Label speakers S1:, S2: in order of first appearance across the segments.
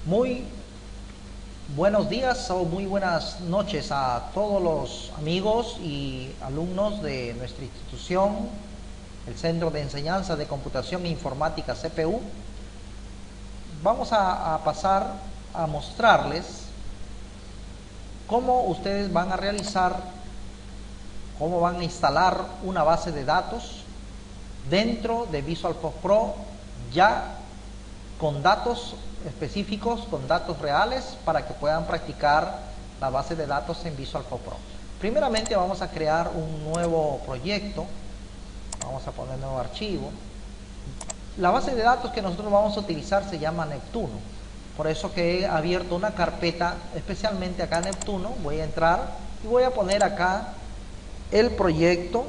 S1: Muy buenos días o muy buenas noches a todos los amigos y alumnos de nuestra institución, el Centro de Enseñanza de Computación e Informática CPU. Vamos a pasar a mostrarles cómo ustedes van a realizar, cómo van a instalar una base de datos dentro de VisualFOX Pro, ya con datos específicos, con datos reales, para que puedan practicar la base de datos en VisualFOX Pro. Primeramente vamos a crear un nuevo proyecto, vamos a poner nuevo archivo. La base de datos que nosotros vamos a utilizar se llama Neptuno, por eso que he abierto una carpeta especialmente acá en Neptuno. Voy a entrar y voy a poner acá el proyecto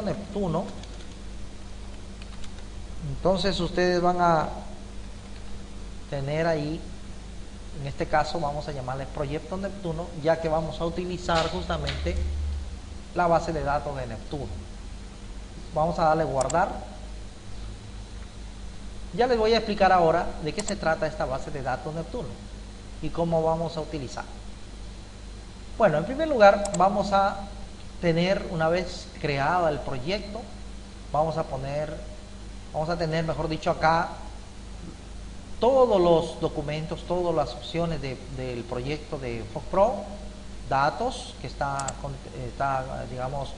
S1: Neptuno. Entonces ustedes van a tener ahí, en este caso vamos a llamarle proyecto Neptuno, ya que vamos a utilizar justamente la base de datos de Neptuno. Vamos a darle guardar. Ya les voy a explicar ahora de qué se trata esta base de datos Neptuno y cómo vamos a utilizar. Bueno, en primer lugar vamos a tener, una vez creado el proyecto, vamos a tener, mejor dicho, acá todos los documentos, todas las opciones del proyecto de FOX Pro, datos que digamos,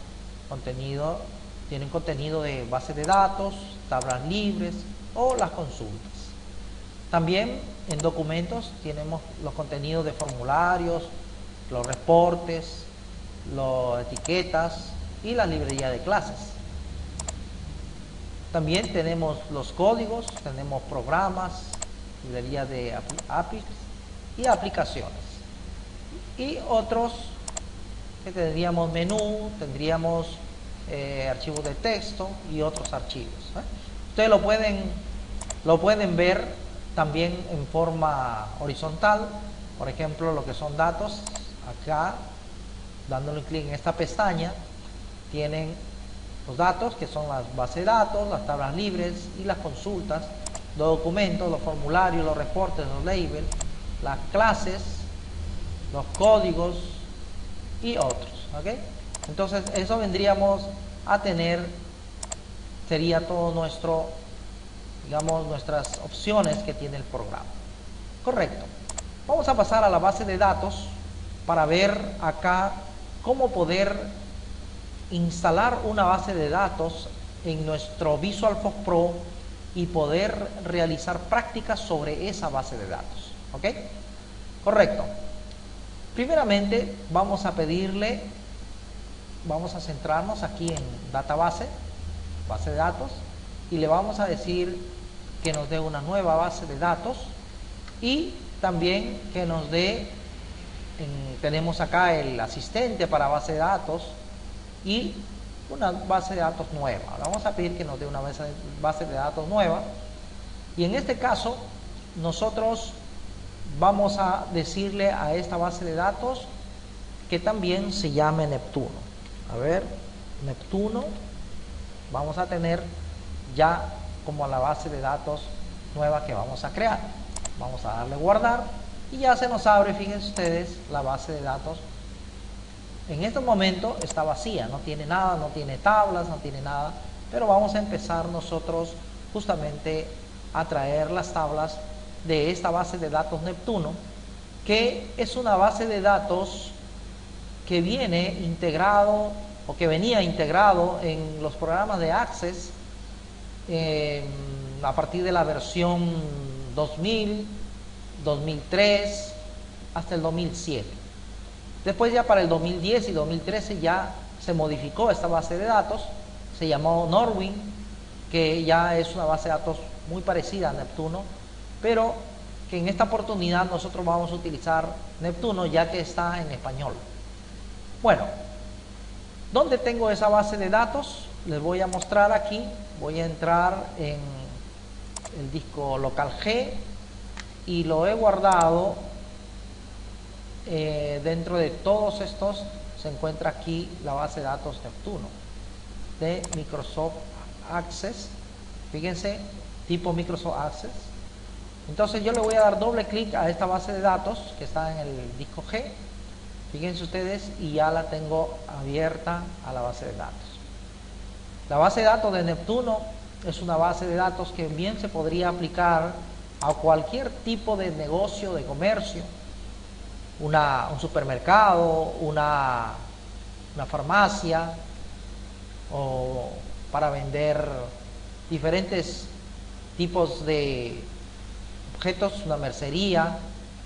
S1: tienen contenido de base de datos, tablas libres o las consultas. También en documentos tenemos los contenidos de formularios, los reportes, las etiquetas y la librería de clases. También tenemos los códigos, tenemos programas, librería de APIs y aplicaciones. Y otros que tendríamos menú, tendríamos archivos de texto y otros archivos. Ustedes lo pueden ver también en forma horizontal. Por ejemplo, lo que son datos, acá, dándole clic en esta pestaña, tienen los datos, que son las bases de datos, las tablas libres y las consultas, los documentos, los formularios, los reportes, los labels, las clases, los códigos y otros. ¿Okay? Entonces eso vendríamos a tener, sería todo nuestras opciones que tiene el programa. Correcto. Vamos a pasar a la base de datos para ver acá cómo poder instalar una base de datos en nuestro VisualFOX Pro y poder realizar prácticas sobre esa base de datos. ¿Ok? Correcto. Primeramente vamos a centrarnos aquí en database, base de datos, y le vamos a decir que nos dé una nueva base de datos y también que nos dé, tenemos acá el asistente para base de datos y una base de datos nueva. Vamos a pedir que nos dé una base de datos nueva, y en este caso nosotros vamos a decirle a esta base de datos que también se llame Neptuno. A ver, Neptuno, vamos a tener ya como la base de datos nueva que vamos a crear. Vamos a darle guardar y ya se nos abre, fíjense ustedes, la base de datos. En este momento está vacía, no tiene nada, no tiene tablas, no tiene nada, pero vamos a empezar nosotros justamente a traer las tablas de esta base de datos Neptuno, que es una base de datos que viene integrado o que venía integrado en los programas de Access a partir de la versión 2000, 2003 hasta el 2007. Después ya para el 2010 y 2013 ya se modificó esta base de datos, se llamó Norwin, que ya es una base de datos muy parecida a Neptuno, pero que en esta oportunidad nosotros vamos a utilizar Neptuno ya que está en español. Bueno, ¿dónde tengo esa base de datos? Les voy a mostrar aquí. Voy a entrar en el disco local G y lo he guardado dentro de todos estos. Se encuentra aquí la base de datos Neptuno de Microsoft Access. Fíjense, tipo Microsoft Access. Entonces yo le voy a dar doble clic a esta base de datos que está en el disco G. Fíjense ustedes, y ya la tengo abierta a la base de datos. La base de datos de Neptuno es una base de datos que bien se podría aplicar a cualquier tipo de negocio, de comercio, un supermercado, una farmacia, o para vender diferentes tipos de objetos, una mercería,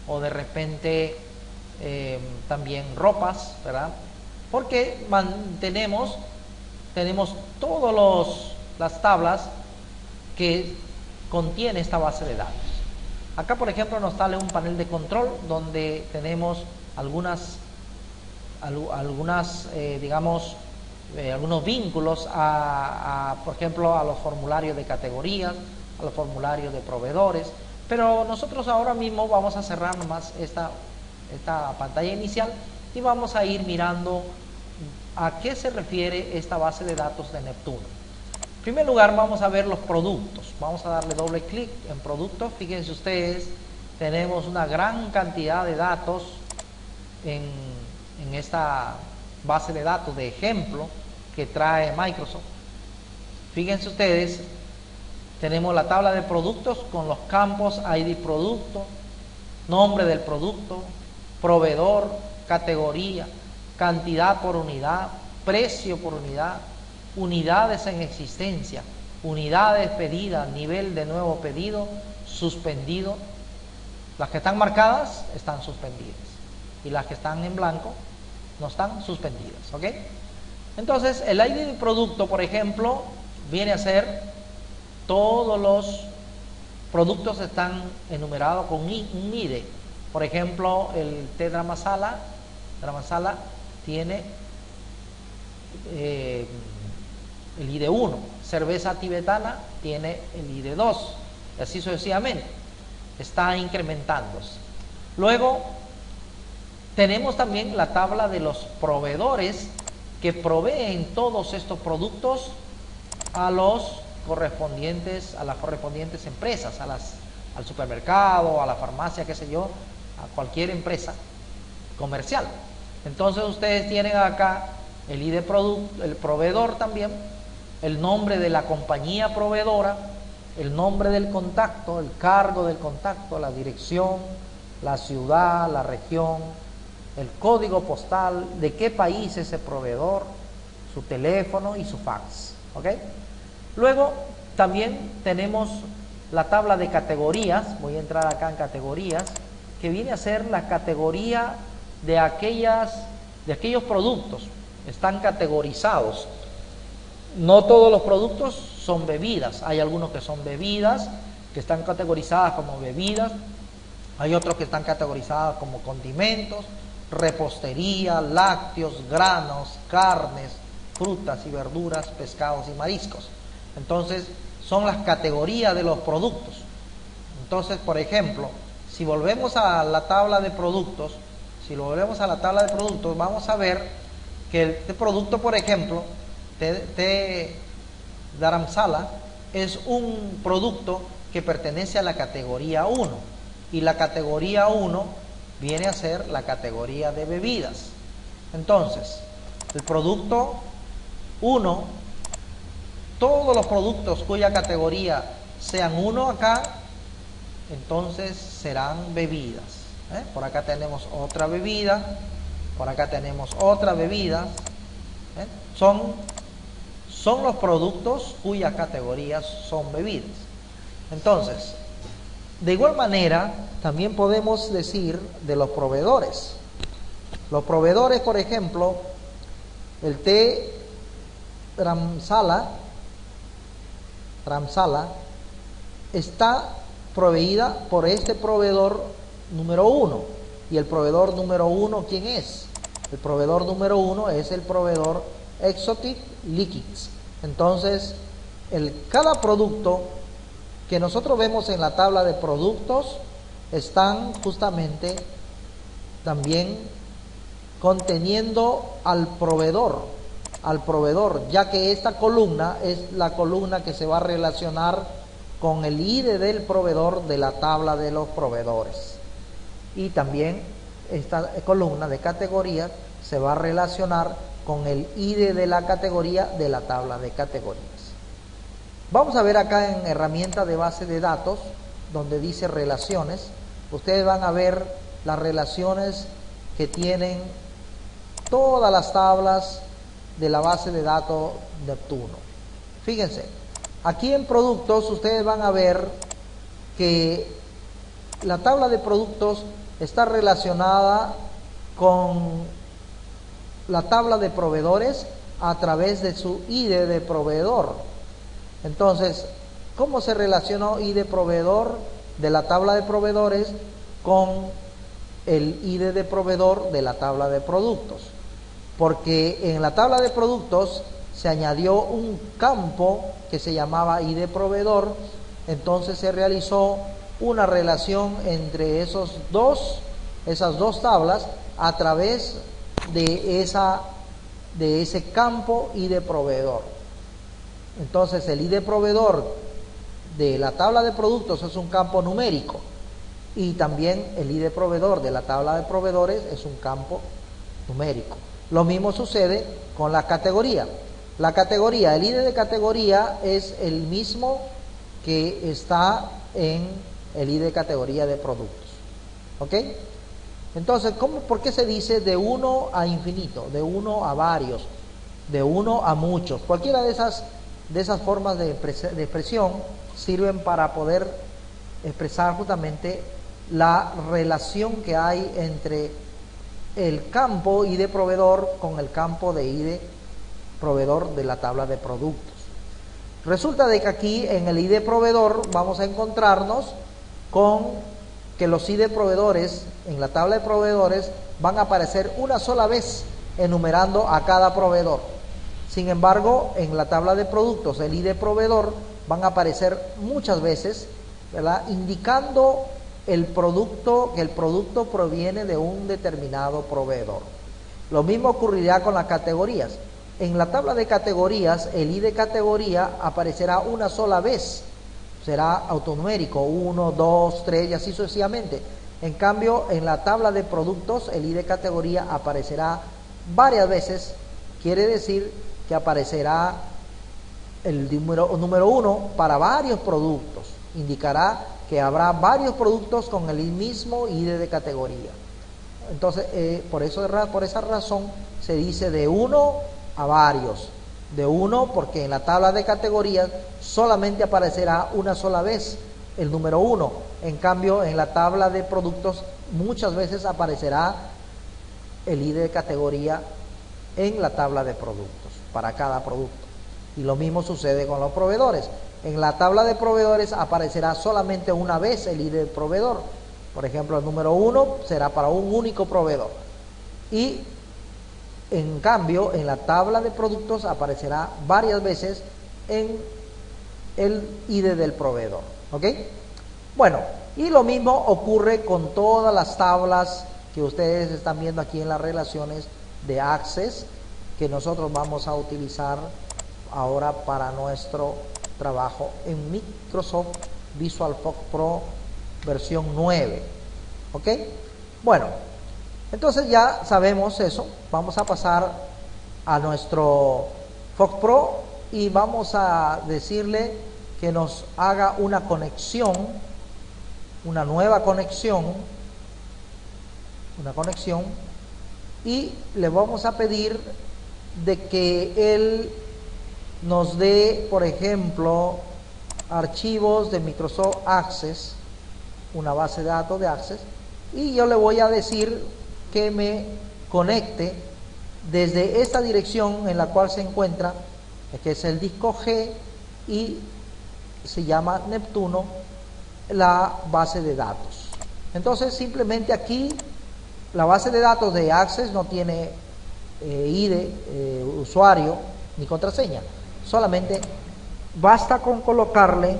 S1: o de repente también ropas, ¿verdad? Porque tenemos todas las tablas que contiene esta base de datos. Acá, por ejemplo, nos sale un panel de control donde tenemos algunos vínculos por ejemplo, a los formularios de categorías, a los formularios de proveedores, pero nosotros ahora mismo vamos a cerrar nomás esta pantalla inicial y vamos a ir mirando a qué se refiere esta base de datos de Neptuno. En primer lugar, vamos a ver los productos. Vamos a darle doble clic en productos. Fíjense ustedes, tenemos una gran cantidad de datos en esta base de datos de ejemplo que trae Microsoft. Fíjense ustedes, tenemos la tabla de productos con los campos ID producto, nombre del producto, proveedor, categoría, cantidad por unidad, precio por unidad, unidades en existencia, unidades pedidas, nivel de nuevo pedido, suspendido. Las que están marcadas están suspendidas y las que están en blanco no están suspendidas, ¿ok? Entonces, el ID de producto, por ejemplo, viene a ser todos los productos están enumerados con un ID. Por ejemplo, el té Drama Masala tiene el ID 1, cerveza tibetana tiene el ID 2, y así sucesivamente, está incrementándose. Luego tenemos también la tabla de los proveedores que proveen todos estos productos a las correspondientes empresas, al supermercado, a la farmacia, qué sé yo, a cualquier empresa comercial. Entonces ustedes tienen acá el ID producto, el proveedor también, el nombre de la compañía proveedora, el nombre del contacto, el cargo del contacto, la dirección, la ciudad, la región, el código postal, de qué país es ese proveedor, su teléfono y su fax, ¿ok? Luego también tenemos la tabla de categorías. Voy a entrar acá en categorías, que viene a ser la categoría de aquellos productos. Están categorizados. No todos los productos son bebidas. Hay algunos que son bebidas, que están categorizadas como bebidas. Hay otros que están categorizados como condimentos, repostería, lácteos, granos, carnes, frutas y verduras, pescados y mariscos. Entonces, son las categorías de los productos. Entonces, por ejemplo, si volvemos a la tabla de productos, vamos a ver que este producto, por ejemplo, té Dharamsala, es un producto que pertenece a la categoría 1, y la categoría 1 viene a ser la categoría de bebidas. Entonces, el producto 1, todos los productos cuya categoría sean 1 acá, entonces serán bebidas. Por acá tenemos otra bebida, por acá tenemos otra bebida. Son los productos cuyas categorías son bebidas. Entonces, de igual manera, también podemos decir de los proveedores. Los proveedores, por ejemplo, el té Dharamsala está proveída por este proveedor número 1. ¿Y el proveedor número 1 quién es? El proveedor número 1 es el proveedor Exotic Liquids. Entonces, cada producto que nosotros vemos en la tabla de productos están justamente también conteniendo al proveedor, ya que esta columna es la columna que se va a relacionar con el ID del proveedor de la tabla de los proveedores. Y también esta columna de categorías se va a relacionar con el ID de la categoría de la tabla de categorías. Vamos a ver acá en herramienta de base de datos, donde dice relaciones. Ustedes van a ver las relaciones que tienen todas las tablas de la base de datos Neptuno. Fíjense, aquí en productos ustedes van a ver que la tabla de productos está relacionada con la tabla de proveedores a través de su ID de proveedor. Entonces, ¿cómo se relacionó ID proveedor de la tabla de proveedores con el ID de proveedor de la tabla de productos? Porque en la tabla de productos se añadió un campo que se llamaba ID proveedor, entonces se realizó una relación entre esas dos tablas a través de ese campo ID proveedor. Entonces el ID proveedor de la tabla de productos es un campo numérico y también el ID proveedor de la tabla de proveedores es un campo numérico. Lo mismo sucede con la categoría. La categoría, el ID de categoría es el mismo que está en el ID de categoría de productos. ¿Ok? Entonces, ¿por qué se dice de uno a infinito, de uno a varios, de uno a muchos? Cualquiera de esas formas de expresión sirven para poder expresar justamente la relación que hay entre el campo ID proveedor con el campo de ID proveedor de la tabla de productos. Resulta de que aquí en el ID proveedor vamos a encontrarnos con que los ID proveedores en la tabla de proveedores van a aparecer una sola vez enumerando a cada proveedor. Sin embargo, en la tabla de productos, el ID proveedor van a aparecer muchas veces, ¿verdad?, indicando que el producto proviene de un determinado proveedor. Lo mismo ocurrirá con las categorías. En la tabla de categorías, el ID categoría aparecerá una sola vez. Será autonumérico, 1, 2, 3 y así sucesivamente. En cambio, en la tabla de productos, el ID categoría aparecerá varias veces. Quiere decir que aparecerá el número 1 para varios productos. Indicará que habrá varios productos con el mismo ID de categoría. Entonces, por esa razón se dice de uno a varios. De uno porque en la tabla de categorías solamente aparecerá una sola vez el número 1. En cambio, en la tabla de productos muchas veces aparecerá el ID de categoría en la tabla de productos para cada producto. Y lo mismo sucede con los proveedores. En la tabla de proveedores aparecerá solamente una vez el ID del proveedor. Por ejemplo, el número 1 será para un único proveedor. Y en cambio, en la tabla de productos aparecerá varias veces en el ID del proveedor. ¿Ok? Bueno, y lo mismo ocurre con todas las tablas que ustedes están viendo aquí en las relaciones de Access, que nosotros vamos a utilizar ahora para nuestro trabajo en Microsoft Visual Fox Pro versión 9. ¿Ok? Bueno, entonces ya sabemos eso. Vamos a pasar a nuestro Fox Pro y vamos a decirle que nos haga una conexión, una nueva conexión, y le vamos a pedir de que él nos dé, por ejemplo, archivos de Microsoft Access, una base de datos de Access, y yo le voy a decir que me conecte desde esta dirección en la cual se encuentra, que es el disco G, y se llama Neptuno, la base de datos. Entonces simplemente aquí la base de datos de Access no tiene ID, usuario ni contraseña. Solamente basta con colocarle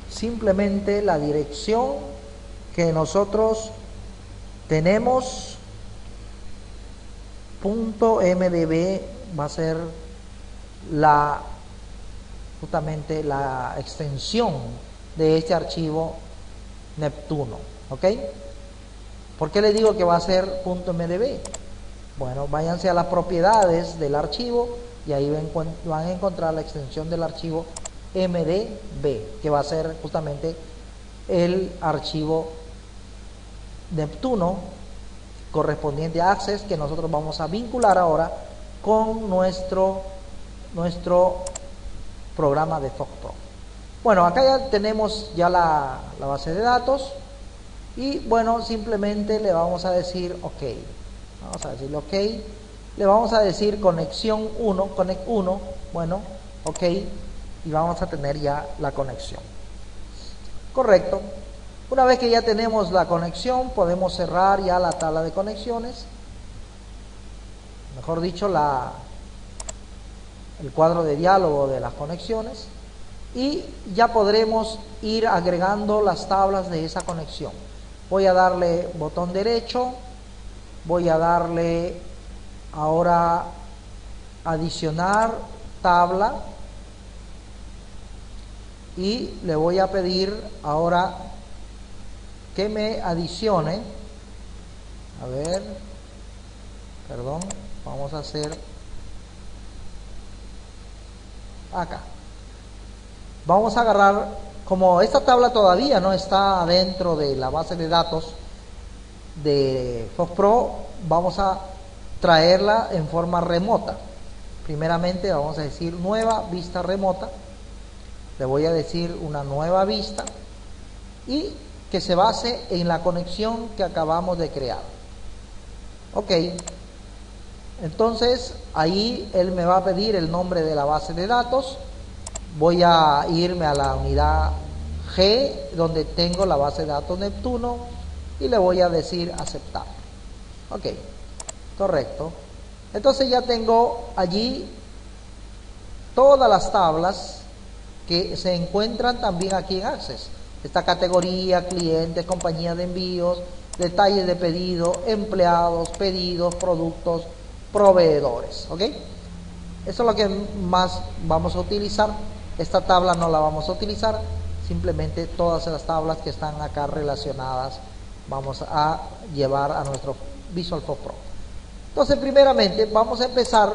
S1: simplemente la dirección que nosotros tenemos. .mdb va a ser la justamente la extensión de este archivo Neptuno, ¿ok? ¿Por qué le digo que va a ser .mdb? Bueno, váyanse a las propiedades del archivo y ahí van a encontrar la extensión del archivo mdb, que va a ser justamente el archivo Neptuno correspondiente a Access, que nosotros vamos a vincular ahora con nuestro programa de FoxPro. Bueno, acá ya tenemos ya la base de datos y bueno, simplemente le vamos a decir OK. Vamos a decirle OK. Le vamos a decir conexión 1, connect 1, bueno, OK, y vamos a tener ya la conexión. Correcto. Una vez que ya tenemos la conexión, podemos cerrar ya la tabla de conexiones. Mejor dicho, el cuadro de diálogo de las conexiones. Y ya podremos ir agregando las tablas de esa conexión. Voy a darle botón derecho. Voy a darle ahora adicionar tabla. Y le voy a pedir ahora que me adicione, a ver, perdón, vamos a hacer acá. Vamos a agarrar, como esta tabla todavía no está dentro de la base de datos de FoxPro, vamos a traerla en forma remota. Primeramente vamos a decir nueva vista remota. Le voy a decir una nueva vista y que se base en la conexión que acabamos de crear. Ok, entonces ahí él me va a pedir el nombre de la base de datos. Voy a irme a la unidad G donde tengo la base de datos Neptuno y le voy a decir aceptar. Ok, correcto. Entonces ya tengo allí todas las tablas que se encuentran también aquí en Access. Esta categoría, clientes, compañía de envíos, detalles de pedido, empleados, pedidos, productos, proveedores. ¿Ok? Eso es lo que más vamos a utilizar. Esta tabla no la vamos a utilizar. Simplemente todas las tablas que están acá relacionadas vamos a llevar a nuestro Visual Force Pro. Entonces, primeramente, vamos a empezar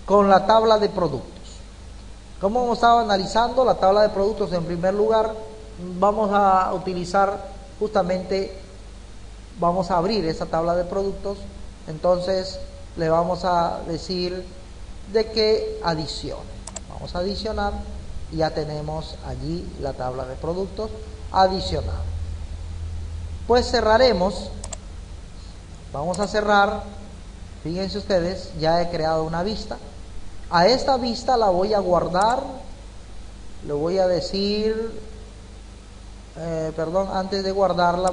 S1: con la tabla de productos. Como hemos estado analizando la tabla de productos, en primer lugar vamos a utilizar justamente, vamos a abrir esa tabla de productos. Entonces le vamos a decir de que adicione. Vamos a adicionar y ya tenemos allí la tabla de productos adicionada. Pues cerraremos. Vamos a cerrar. Fíjense ustedes, ya he creado una vista. A esta vista la voy a guardar. Le voy a decir, perdón, antes de guardarla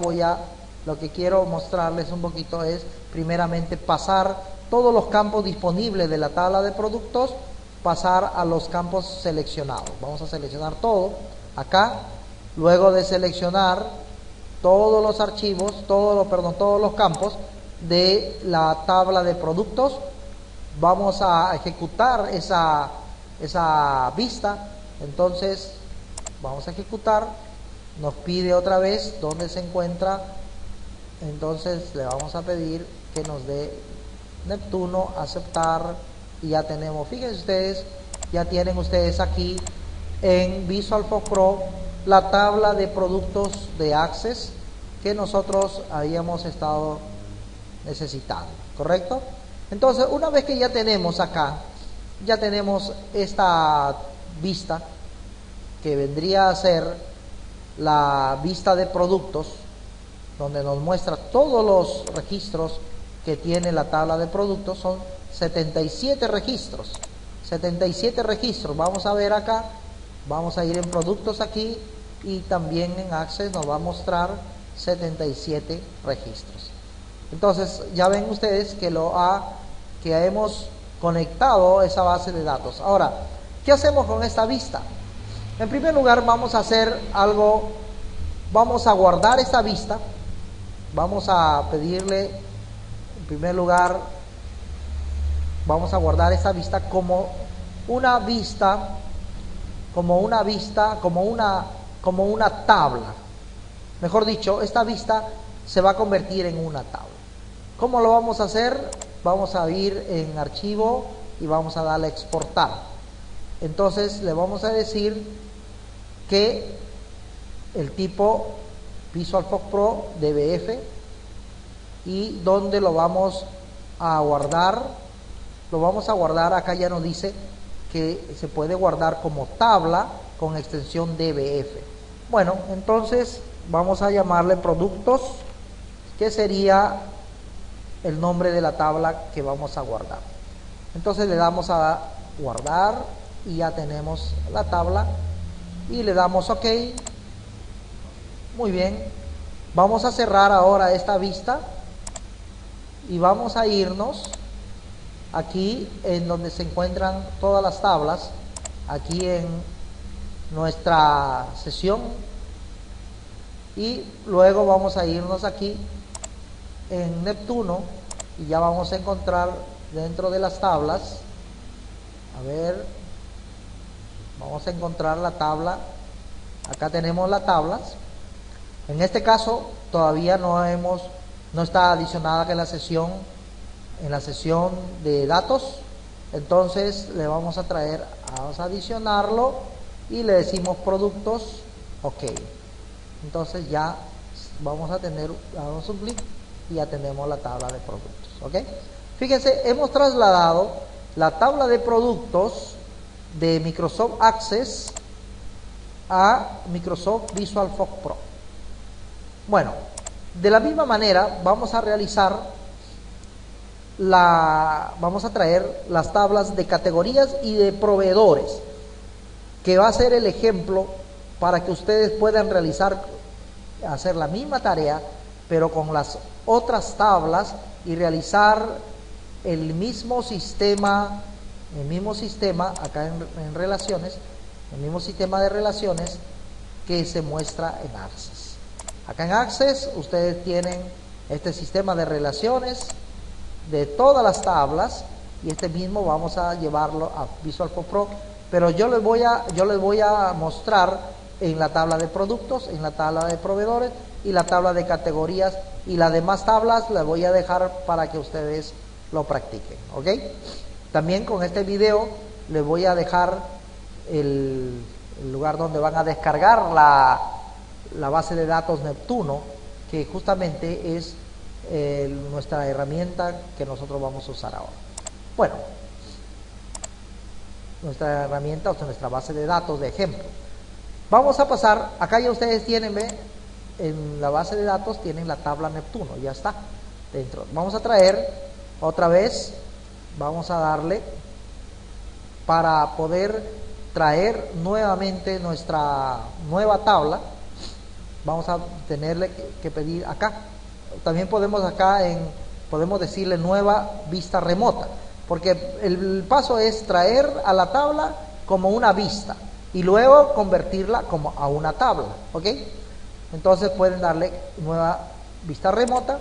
S1: lo que quiero mostrarles un poquito es, primeramente, pasar todos los campos disponibles de la tabla de productos, pasar a los campos seleccionados. Vamos a seleccionar todo acá. Luego de seleccionar todos los archivos, todos los campos de la tabla de productos, vamos a ejecutar esa vista. Entonces vamos a ejecutar, nos pide otra vez dónde se encuentra, entonces le vamos a pedir que nos dé Neptuno, aceptar, y ya tenemos, fíjense ustedes, ya tienen ustedes aquí en Visual Force Pro la tabla de productos de Access que nosotros habíamos estado necesitando, ¿correcto? Entonces, una vez que ya tenemos acá, ya tenemos esta vista que vendría a ser la vista de productos, donde nos muestra todos los registros que tiene la tabla de productos. Son 77 registros. 77 registros. Vamos a ver acá, vamos a ir en productos aquí y también en Access nos va a mostrar 77 registros. Entonces, ya ven ustedes que hemos conectado esa base de datos. Ahora, ¿qué hacemos con esta vista? En primer lugar, vamos a hacer algo, vamos a guardar esta vista, vamos a pedirle, en primer lugar, vamos a guardar esta vista como una vista, como una tabla. Mejor dicho, esta vista se va a convertir en una tabla. ¿Cómo lo vamos a hacer? Vamos a ir en archivo y vamos a darle a exportar. Entonces le vamos a decir que el tipo VisualFox Pro DBF, y donde lo vamos a guardar. Lo vamos a guardar, acá ya nos dice que se puede guardar como tabla con extensión DBF. Bueno, entonces vamos a llamarle productos, que sería el nombre de la tabla que vamos a guardar. Entonces le damos a guardar y ya tenemos la tabla y le damos OK. Muy bien, vamos a cerrar ahora esta vista y vamos a irnos aquí en donde se encuentran todas las tablas, aquí en nuestra sesión, y luego vamos a irnos aquí en Neptuno y ya vamos a encontrar dentro de las tablas, a ver, vamos a encontrar la tabla. Acá tenemos las tablas. En este caso todavía no está adicionada que en la sesión de datos. Entonces le vamos a adicionarlo y le decimos productos, OK. Entonces ya damos un clic y ya tenemos la tabla de productos, ¿ok? Fíjense, hemos trasladado la tabla de productos de Microsoft Access a Microsoft VisualFox Pro. Bueno, de la misma manera vamos a traer las tablas de categorías y de proveedores, que va a ser el ejemplo para que ustedes puedan hacer la misma tarea, pero con las otras tablas, y realizar el mismo sistema acá en relaciones, el mismo sistema de relaciones que se muestra en Access. Acá en Access ustedes tienen este sistema de relaciones de todas las tablas, y este mismo vamos a llevarlo a VisualFox Pro, pero yo les voy a mostrar en la tabla de productos, en la tabla de proveedores y la tabla de categorías, y las demás tablas las voy a dejar para que ustedes lo practiquen, ¿ok? También con este video les voy a dejar el lugar donde van a descargar la base de datos Neptuno, que justamente es nuestra herramienta que nosotros vamos a usar ahora. Bueno, nuestra herramienta, o sea, nuestra base de datos de ejemplo. Vamos a pasar, acá ya ustedes tienen, en la base de datos tienen la tabla Neptuno, ya está dentro. Vamos a traer otra vez, vamos a darle para poder traer nuevamente nuestra nueva tabla. Vamos a tenerle que pedir acá. También podemos podemos decirle nueva vista remota, porque el paso es traer a la tabla como una vista y luego convertirla como a una tabla, ¿ok? Entonces pueden darle nueva vista remota.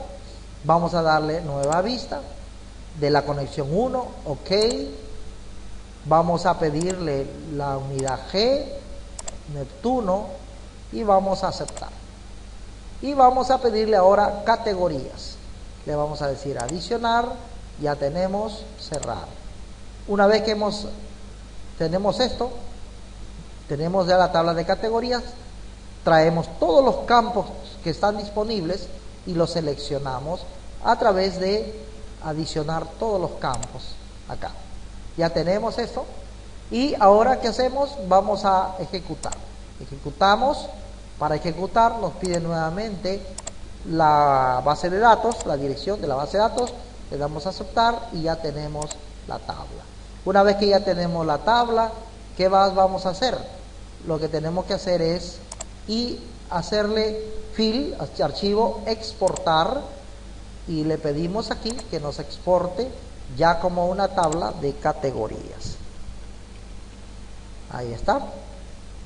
S1: Vamos a darle nueva vista de la conexión 1, OK. Vamos a pedirle la unidad G, Neptuno, y vamos a aceptar. Y vamos a pedirle ahora categorías. Le vamos a decir adicionar, ya tenemos cerrar. Una vez que tenemos esto, tenemos ya la tabla de categorías, traemos todos los campos que están disponibles y los seleccionamos a través de adicionar todos los campos acá. Ya tenemos esto, y ahora ¿qué hacemos? Vamos a ejecutar. Ejecutamos. Para ejecutar nos pide nuevamente la base de datos, la dirección de la base de datos, le damos a aceptar y ya tenemos la tabla. Una vez que ya tenemos la tabla, ¿qué más vamos a hacer? Lo que tenemos que hacer es hacerle file, archivo, exportar, y le pedimos aquí que nos exporte ya como una tabla de categorías. Ahí está.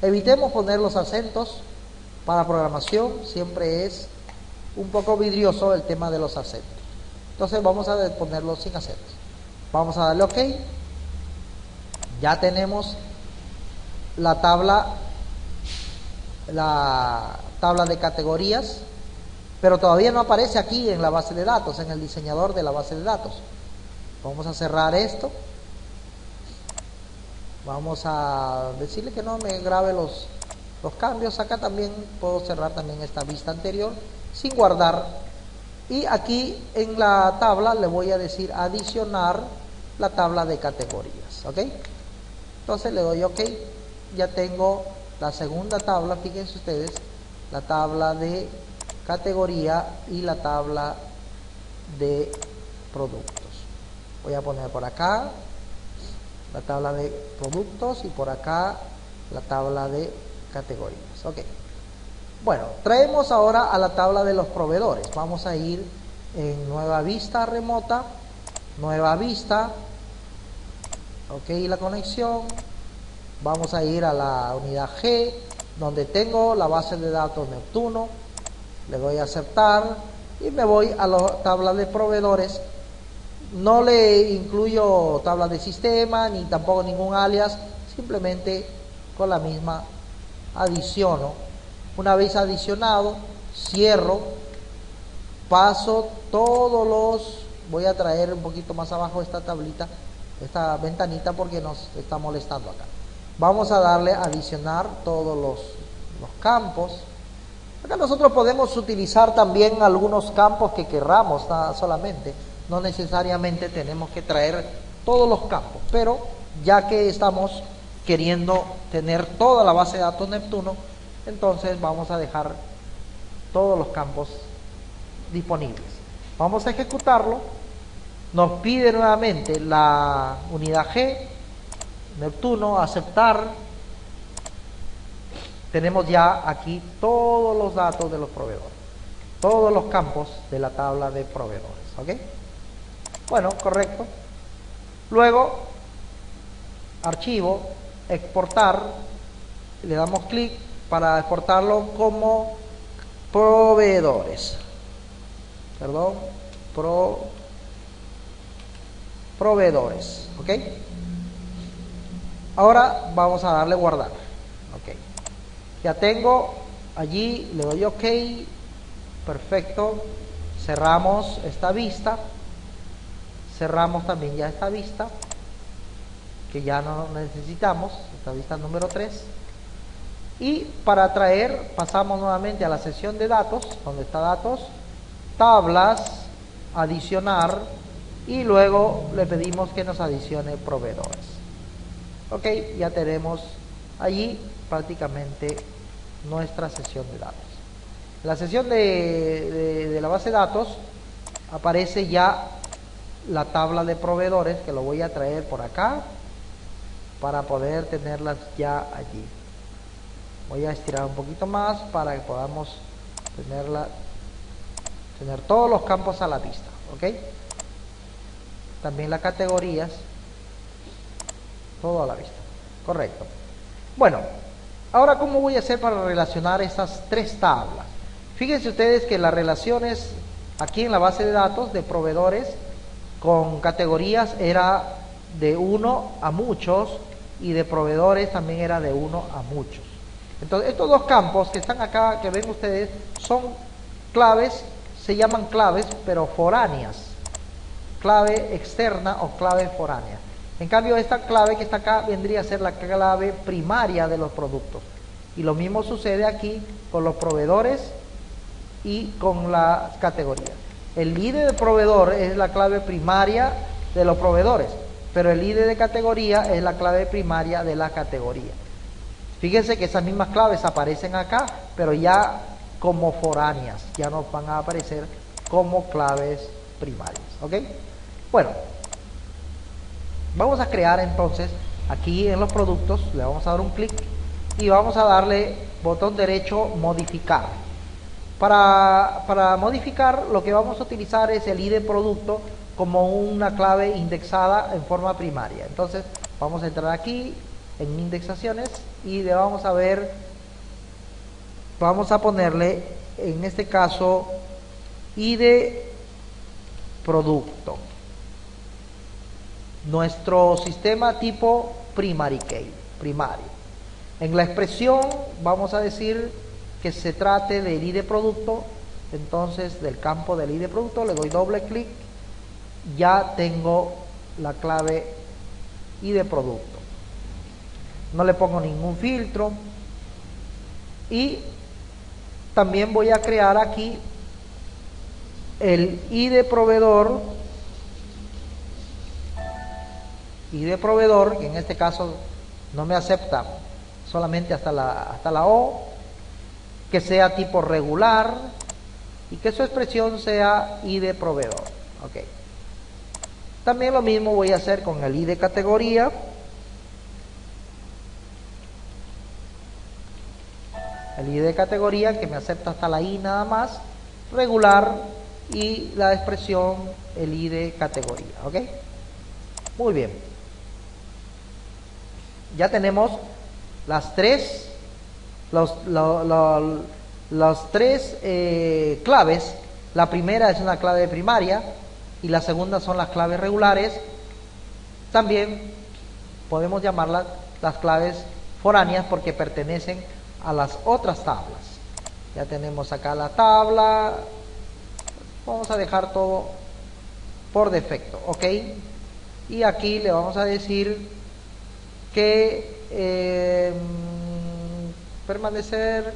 S1: Evitemos poner los acentos. Para programación siempre es un poco vidrioso el tema de los acentos. Entonces vamos a ponerlos sin acentos. Vamos a darle OK. Ya tenemos la tabla de categorías, pero todavía no aparece aquí en la base de datos, en el diseñador de la base de datos. Vamos a cerrar esto. Vamos a decirle que no me grabe los cambios. Acá también puedo cerrar también esta vista anterior sin guardar. Y aquí en la tabla le voy a decir adicionar la tabla de categorías. ¿Ok? Entonces le doy OK. Ya tengo la segunda tabla, fíjense ustedes, la tabla de categoría y la tabla de productos. Voy a poner por acá la tabla de productos y por acá la tabla de categorías. Ok. Bueno, traemos ahora a la tabla de los proveedores. Vamos a ir en nueva vista remota, nueva vista, ok, la conexión. Vamos a ir a la unidad G, donde tengo la base de datos Neptuno. Le doy a aceptar y me voy a la tabla de proveedores. No le incluyo tabla de sistema ni tampoco ningún alias, simplemente con la misma adiciono. Una vez adicionado, cierro, paso todos los, voy a traer un poquito más abajo esta tablita, esta ventanita, porque nos está molestando acá. Vamos a darle a adicionar todos los campos. Acá nosotros podemos utilizar también algunos campos que querramos, nada solamente. No necesariamente tenemos que traer todos los campos, pero ya que estamos queriendo tener toda la base de datos Neptuno, entonces vamos a dejar todos los campos disponibles. Vamos a ejecutarlo. Nos pide nuevamente la unidad G, Neptuno, aceptar. Tenemos ya aquí todos los datos de los proveedores, todos los campos de la tabla de proveedores. ¿Ok? Bueno, correcto. Luego, archivo, exportar, le damos clic para exportarlo como proveedores. Perdón, proveedores. ¿Ok? Ahora vamos a darle guardar. Ok. Ya tengo allí, le doy OK. Perfecto. Cerramos esta vista. Cerramos también ya esta vista, que ya no necesitamos, esta vista número 3. Y para traer, pasamos nuevamente a la sección de datos, donde está datos, tablas, adicionar, y luego le pedimos que nos adicione proveedores. Ok, ya tenemos allí prácticamente nuestra sección de datos. En la sección de la base de datos aparece ya la tabla de proveedores, que lo voy a traer por acá para poder tenerlas ya allí. Voy a estirar un poquito más para que podamos tener todos los campos a la vista. ¿Ok? También las categorías, todo a la vista. Correcto. Bueno, ahora ¿cómo voy a hacer para relacionar estas tres tablas? Fíjense ustedes que las relaciones aquí en la base de datos de proveedores con categorías era de 1 a muchos, y de proveedores también era de 1 a muchos. Entonces estos dos campos que están acá, que ven ustedes, son claves, se llaman claves pero foráneas, clave externa o clave foránea. En cambio esta clave que está acá vendría a ser la clave primaria de los productos, y lo mismo sucede aquí con los proveedores y con las categorías. El ID de proveedor es la clave primaria de los proveedores, pero el ID de categoría es la clave primaria de la categoría. Fíjense que esas mismas claves aparecen acá, pero ya como foráneas, ya no van a aparecer como claves primarias. ¿Ok? Bueno, vamos a crear entonces, aquí en los productos, le vamos a dar un clic y vamos a darle botón derecho, modificar. Para modificar, lo que vamos a utilizar es el ID producto como una clave indexada en forma primaria. Entonces vamos a entrar aquí en indexaciones y le vamos a ver, vamos a ponerle en este caso ID producto. Nuestro sistema tipo primary key, primario. En la expresión vamos a decir que se trate del ID producto. Entonces del campo del ID producto le doy doble clic, ya tengo la clave ID producto, no le pongo ningún filtro. Y también voy a crear aquí el ID proveedor, que en este caso no me acepta, solamente hasta la O, que sea tipo regular y que su expresión sea ID proveedor. Ok. También lo mismo voy a hacer con el ID categoría. El ID categoría que me acepta hasta la I nada más, regular, y la expresión el ID categoría. Ok. Muy bien. Ya tenemos las tres claves. La primera es una clave primaria y la segunda son las claves regulares. También podemos llamarlas las claves foráneas porque pertenecen a las otras tablas. Ya tenemos acá la tabla. Vamos a dejar todo por defecto, ok. Y aquí le vamos a decir que permanecer,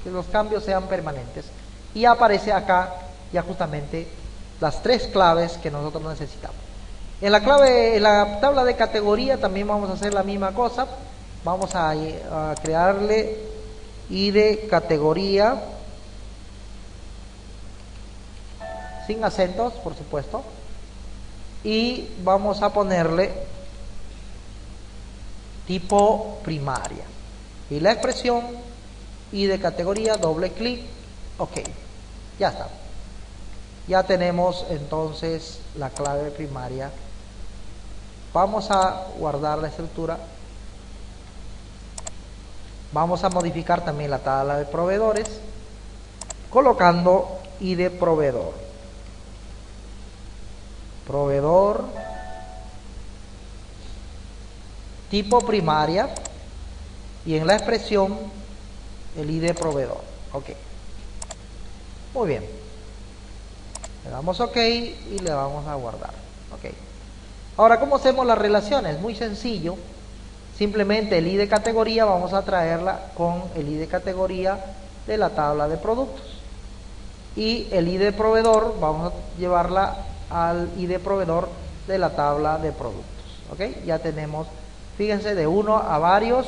S1: que los cambios sean permanentes, y aparece acá ya justamente las tres claves que nosotros necesitamos. En la tabla de categoría también vamos a hacer la misma cosa. Vamos a crearle ID categoría sin acentos, por supuesto, y vamos a ponerle tipo primaria y la expresión ID categoría, doble clic, ok, ya está. Ya tenemos entonces la clave primaria. Vamos a guardar la estructura. Vamos a modificar también la tabla de proveedores colocando ID proveedor. Proveedor tipo primaria y en la expresión el ID proveedor. Ok. Muy bien. Le damos OK y le vamos a guardar. Ok. Ahora, ¿cómo hacemos las relaciones? Muy sencillo. Simplemente el ID categoría vamos a traerla con el ID categoría de la tabla de productos. Y el ID proveedor vamos a llevarla al ID proveedor de la tabla de productos. ¿Ok? Ya tenemos, fíjense, de uno a varios,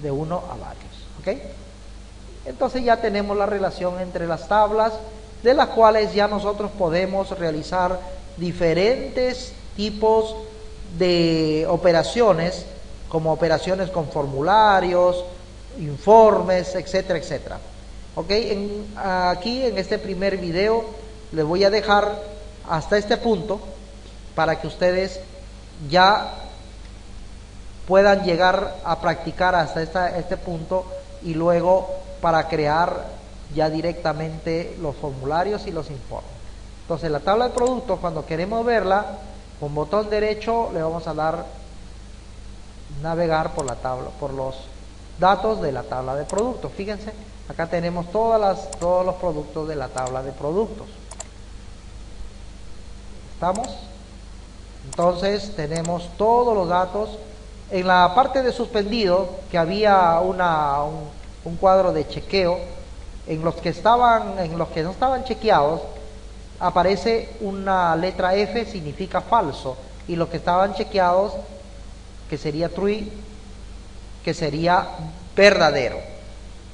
S1: de uno a varios. ¿Ok? Entonces ya tenemos la relación entre las tablas, de las cuales ya nosotros podemos realizar diferentes tipos de operaciones, como operaciones con formularios, informes, etcétera, etcétera. Ok, aquí en este primer video les voy a dejar hasta este punto para que ustedes ya puedan llegar a practicar hasta este punto y luego para crear ya directamente los formularios y los informes. Entonces la tabla de productos, cuando queremos verla, con botón derecho le vamos a dar navegar por la tabla, por los datos de la tabla de productos. Fíjense, acá tenemos todos los productos de la tabla de productos. ¿Estamos? Entonces tenemos todos los datos. En la parte de suspendido, que había un cuadro de chequeo, en los que no estaban chequeados, aparece una letra F, significa falso, y los que estaban chequeados, que sería true, que sería verdadero.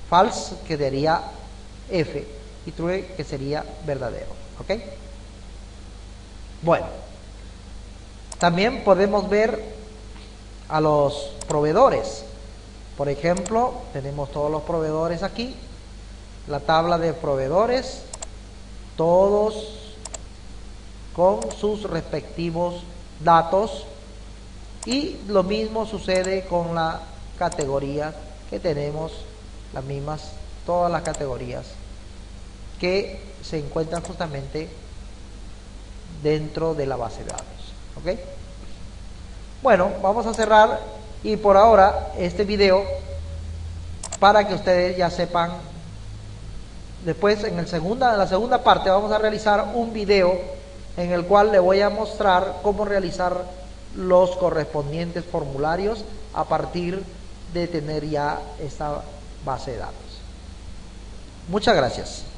S1: False, que sería F, y true, que sería verdadero. ¿Ok? Bueno, también podemos ver a los proveedores. Por ejemplo, tenemos todos los proveedores aquí, la tabla de proveedores, todos con sus respectivos datos, y lo mismo sucede con la categoría, que tenemos las mismas, todas las categorías que se encuentran justamente dentro de la base de datos. ¿Ok? Bueno, vamos a cerrar y por ahora este video para que ustedes ya sepan. Después en la segunda parte vamos a realizar un video en el cual le voy a mostrar cómo realizar los correspondientes formularios a partir de tener ya esta base de datos. Muchas gracias.